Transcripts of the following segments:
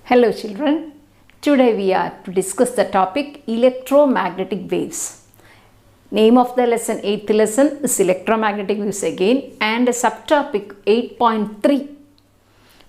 Hello children, today we are to discuss the topic electromagnetic waves. Name of the lesson, 8th lesson is electromagnetic waves again, and a subtopic 8.3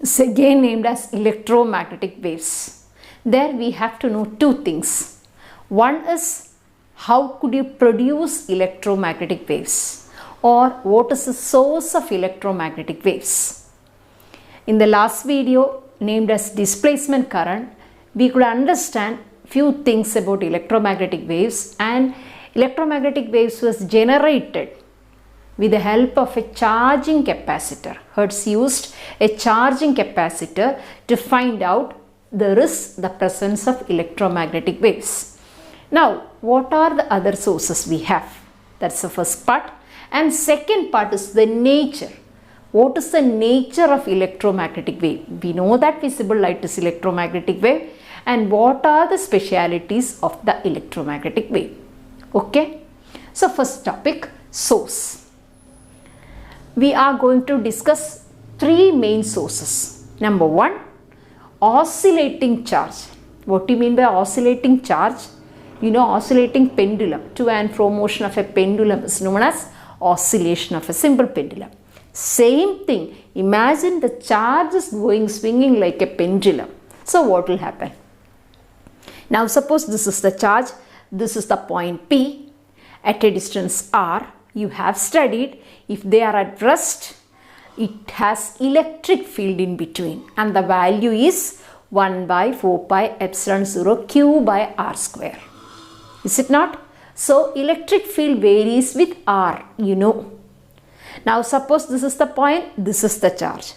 is again named as electromagnetic waves. There we have to know two things. One is how could you produce electromagnetic waves, or what is the source of electromagnetic waves. In the last video named as displacement current, we could understand few things about electromagnetic waves, and electromagnetic waves was generated with the help of a charging capacitor. Hertz used a charging capacitor to find out there is the presence of electromagnetic waves. Now, what are the other sources we have? That's the first part. And second part is the nature. What is the nature of electromagnetic wave? We know that visible light is electromagnetic wave, and what are the specialities of the electromagnetic wave? Okay. So first topic, source. We are going to discuss three main sources. Number one, oscillating charge. What do you mean by oscillating charge? You know, oscillating pendulum, to and fro motion of a pendulum is known as oscillation of a simple pendulum. Same thing, imagine the charge is swinging like a pendulum. So what will happen? Now suppose this is the charge, this is the point P at a distance r. You have studied if they are at rest, it has electric field in between, and the value is 1 by 4 pi epsilon 0 q by r square. Is it not? So electric field varies with r, you know. Now suppose this is the point, this is the charge.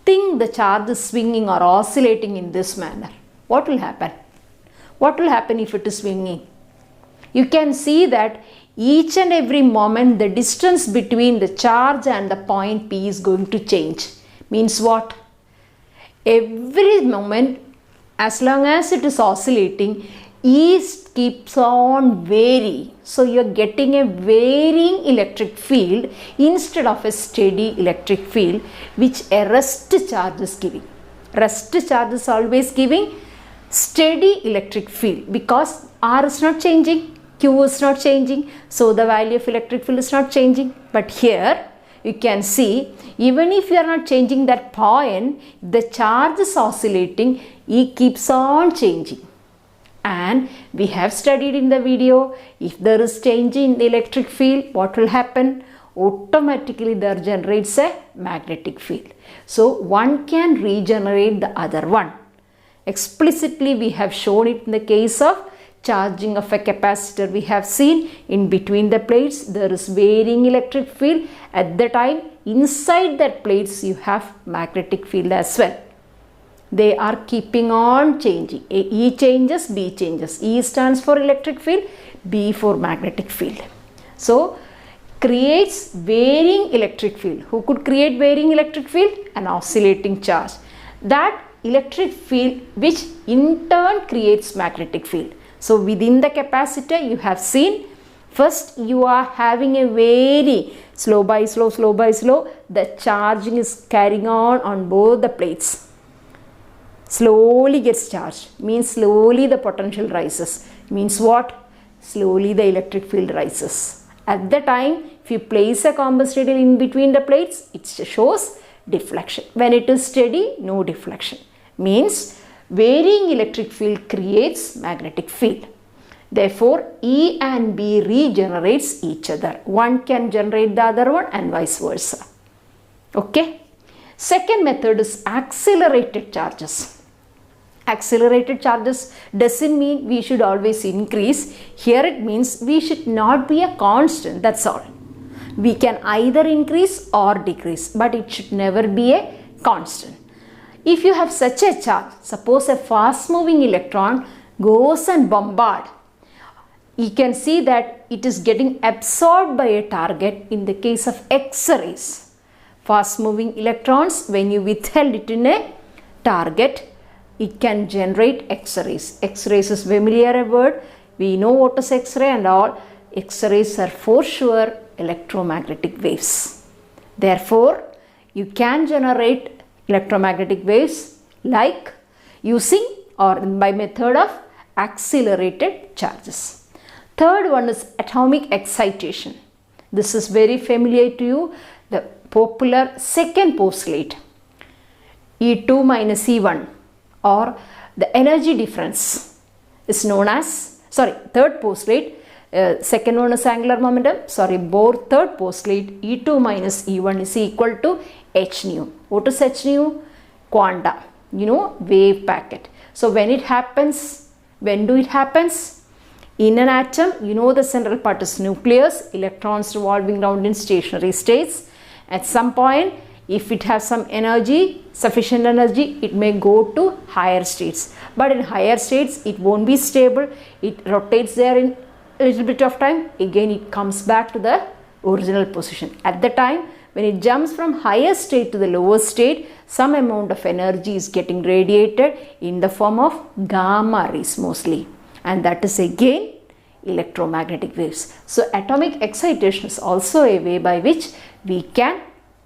Think the charge is swinging or oscillating in this manner. What will happen? What will happen if it is swinging? You can see that each and every moment the distance between the charge and the point P is going to change. Means what? Every moment, as long as it is oscillating, E keeps on varying. So you are getting a varying electric field instead of a steady electric field which a rest charge is giving. Rest charge is always giving steady electric field because R is not changing, Q is not changing, so the value of electric field is not changing. But here you can see, even if you are not changing that point, the charge is oscillating, E keeps on changing. And we have studied in the video, if there is change in the electric field, what will happen? Automatically there generates a magnetic field. So one can regenerate the other one. Explicitly we have shown it in the case of charging of a capacitor. We have seen in between the plates there is varying electric field. At the time inside that plates you have magnetic field as well. They are keeping on changing. E changes, B changes. E stands for electric field, B for magnetic field. So creates varying electric field. Who could create varying electric field? An oscillating charge. That electric field which in turn creates magnetic field. So within the capacitor you have seen, first you are having a very slow by slow, the charging is carrying on both the plates. Slowly gets charged, means slowly the potential rises. Means what? Slowly the electric field rises. At the time, if you place a capacitor in between the plates, it shows deflection. When it is steady, no deflection. Means varying electric field creates magnetic field. Therefore, E and B regenerates each other. One can generate the other one and vice versa. Okay. Second method is accelerated charges. Accelerated charges doesn't mean we should always increase. Here it means we should not be a constant, that's all. We can either increase or decrease, but it should never be a constant. If you have such a charge, suppose a fast moving electron goes and bombards, you can see that it is getting absorbed by a target in the case of X-rays. Fast moving electrons, when you withhold it in a target, it can generate X-rays. X-rays is familiar word. We know what is X-ray and all. X-rays are for sure electromagnetic waves. Therefore, you can generate electromagnetic waves like using or by method of accelerated charges. Third one is atomic excitation. This is very familiar to you, the popular second postulate, E2 minus E1, or the energy difference is known as, third postulate, second one is angular momentum, both third postulate, E2 minus E1 is equal to h nu. What is h nu? Quanta, wave packet. So when it happens, when do it happens? In an atom, the central part is nucleus, electrons revolving around in stationary states. At some point, if it has some energy, sufficient energy, it may go to higher states. But in higher states, it won't be stable. It rotates there in a little bit of time. Again, it comes back to the original position. At the time, when it jumps from higher state to the lower state, some amount of energy is getting radiated in the form of gamma rays mostly. And that is again electromagnetic waves. So atomic excitation is also a way by which we can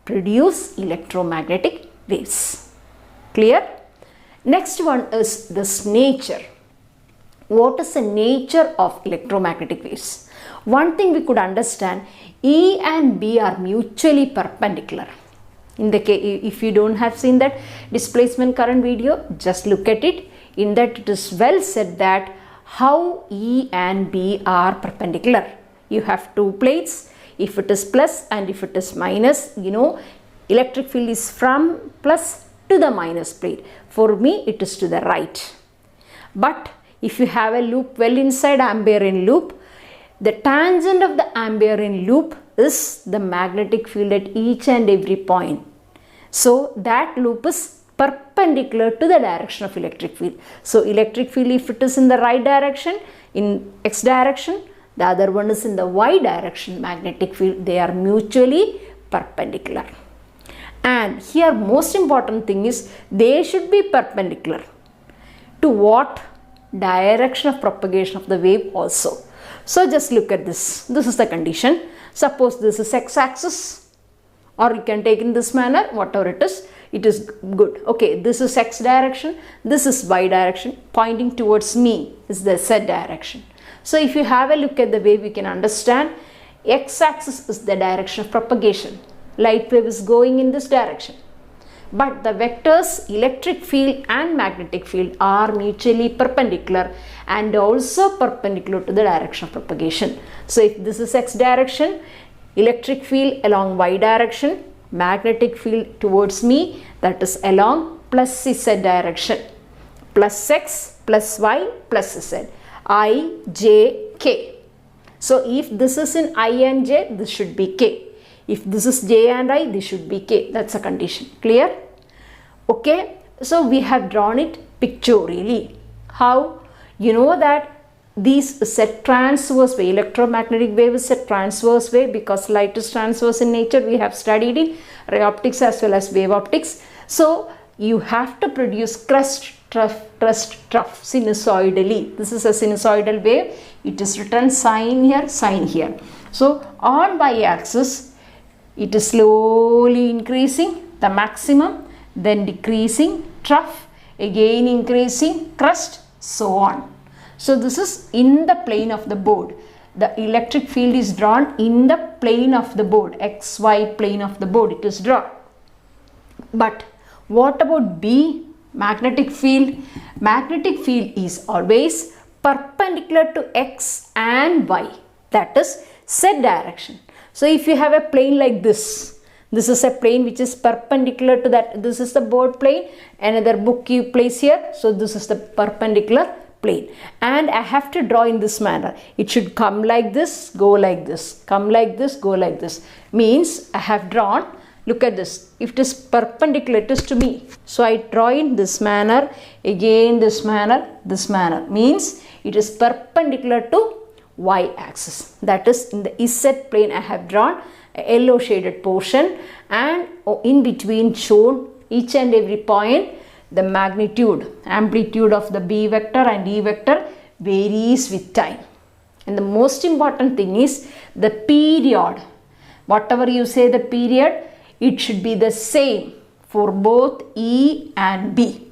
produce electromagnetic waves. Clear? Next one is this nature. What is the nature of electromagnetic waves? One thing we could understand, E and B are mutually perpendicular. In the case, if you don't have seen that displacement current video, just look at it. In that it is well said that how E and B are perpendicular. You have two plates. If it is plus and if it is minus, electric field is from plus to the minus plate. For me, it is to the right. But if you have a loop well inside Amberian loop, the tangent of the Amberian loop is the magnetic field at each and every point. So that loop is perpendicular to the direction of electric field. So electric field, if it is in the right direction, in x direction, the other one is in the y direction, magnetic field, they are mutually perpendicular. And here most important thing is they should be perpendicular to what? Direction of propagation of the wave also. So just look at this. This is the condition. Suppose this is x-axis, or you can take in this manner, whatever it is good. Okay, this is x direction, this is y direction, pointing towards me is the z direction. So if you have a look at the wave, you can understand x-axis is the direction of propagation. Light wave is going in this direction. But the vectors electric field and magnetic field are mutually perpendicular and also perpendicular to the direction of propagation. So if this is x direction, electric field along y direction, magnetic field towards me, that is along plus z direction, plus x plus y plus z, I, j, k. So if this is in I and j, this should be k. If this is j and I, this should be k. That's a condition. Clear? Okay. So we have drawn it pictorially. How? You know that these is a transverse wave. Electromagnetic wave is a transverse wave because light is transverse in nature. We have studied in ray optics as well as wave optics. So you have to produce crest, trough, sinusoidally. This is a sinusoidal wave. It is written sine here, sine here. So on y-axis, it is slowly increasing the maximum, then decreasing, trough, again increasing, crest, so on. So this is in the plane of the board. The electric field is drawn in the plane of the board, xy plane of the board it is drawn. But what about B? Magnetic field. Magnetic field is always perpendicular to x and y, that is z direction. So if you have a plane like this, this is a plane which is perpendicular to that. This is the board plane, another book you place here. So this is the perpendicular plane, and I have to draw in this manner. It should come like this, go like this, come like this, go like this. Means I have drawn, look at this, if it is perpendicular, it is to me. So I draw in this manner, again this manner, means it is perpendicular to y-axis. That is in the Z plane I have drawn a yellow shaded portion, and in between shown each and every point the magnitude, amplitude of the B vector and E vector varies with time. And the most important thing is the period. Whatever you say the period, it should be the same for both E and B.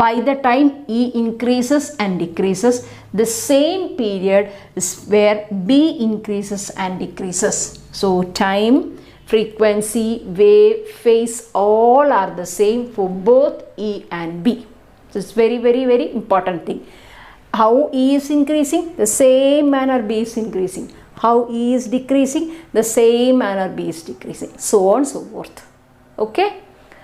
By the time E increases and decreases, the same period is where B increases and decreases. So time, frequency, wave, phase, all are the same for both E and B. So it's very important thing. How E is increasing, the same manner B is increasing. How E is decreasing, the same manner B is decreasing. So on and so forth. Okay.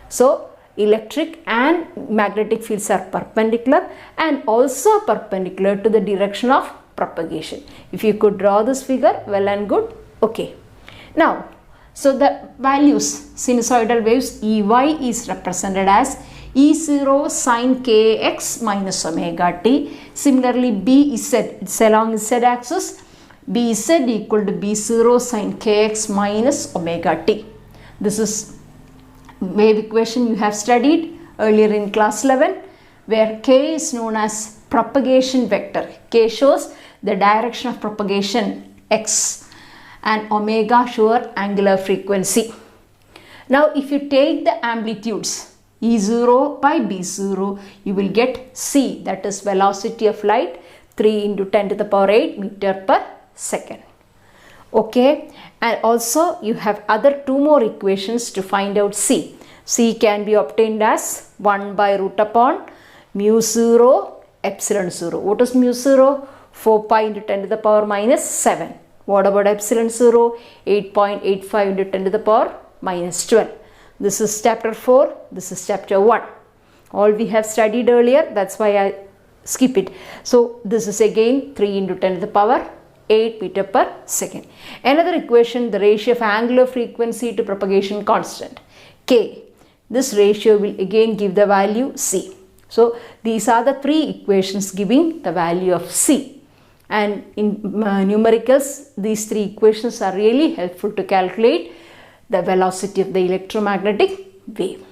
So electric and magnetic fields are perpendicular and also perpendicular to the direction of propagation. If you could draw this figure, well and good. Okay. Now, so the values, sinusoidal waves, Ey is represented as E0 sine kx minus omega t. Similarly, Bz, it's along z axis, Bz equal to B0 sine kx minus omega t. This is wave equation you have studied earlier in class 11, where k is known as propagation vector. K shows the direction of propagation x and omega shows angular frequency. Now if you take the amplitudes E0 by B0, you will get c, that is velocity of light, 3 into 10 to the power 8 meter per second. Okay, and also you have other two more equations to find out c. C can be obtained as 1 by root upon mu 0 epsilon 0. What is mu 0? 4 pi into 10 to the power minus 7. What about epsilon 0? 8.85 into 10 to the power minus 12. This is chapter 4, this is chapter 1. All we have studied earlier, that's why I skip it. So this is again 3 into 10 to the power 8 meter per second. Another equation, the ratio of angular frequency to propagation constant, K. This ratio will again give the value C. So these are the three equations giving the value of C. And in numericals, these three equations are really helpful to calculate the velocity of the electromagnetic wave.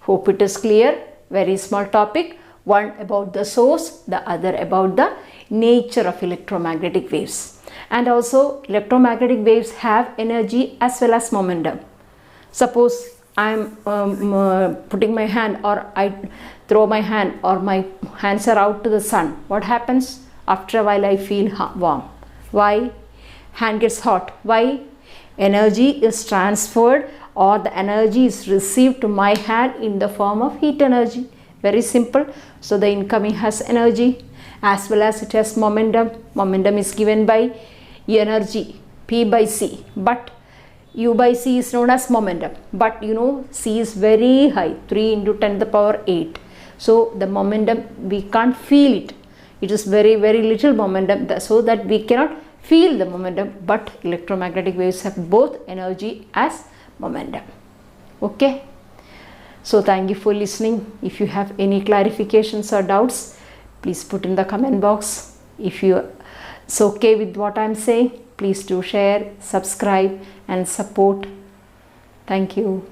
Hope it is clear. Very small topic. One about the source, the other about the nature of electromagnetic waves. And also electromagnetic waves have energy as well as momentum. Suppose I am putting my hand, or I throw my hand, or my hands are out to the sun. What happens? After a while I feel warm. Why? Hand gets hot. Why? Energy is transferred, or the energy is received to my hand in the form of heat energy. Very simple. So the incoming has energy as well as it has momentum. Momentum is given by energy P by C, but U by C is known as momentum. But you know, C is very high, 3 into 10 to the power 8. So the momentum, we can't feel it. It is very little momentum, so that we cannot feel the momentum. But electromagnetic waves have both energy as momentum. Okay. So thank you for listening. If you have any clarifications or doubts, please put in the comment box. If it's okay with what I'm saying, please do share, subscribe and support. Thank you.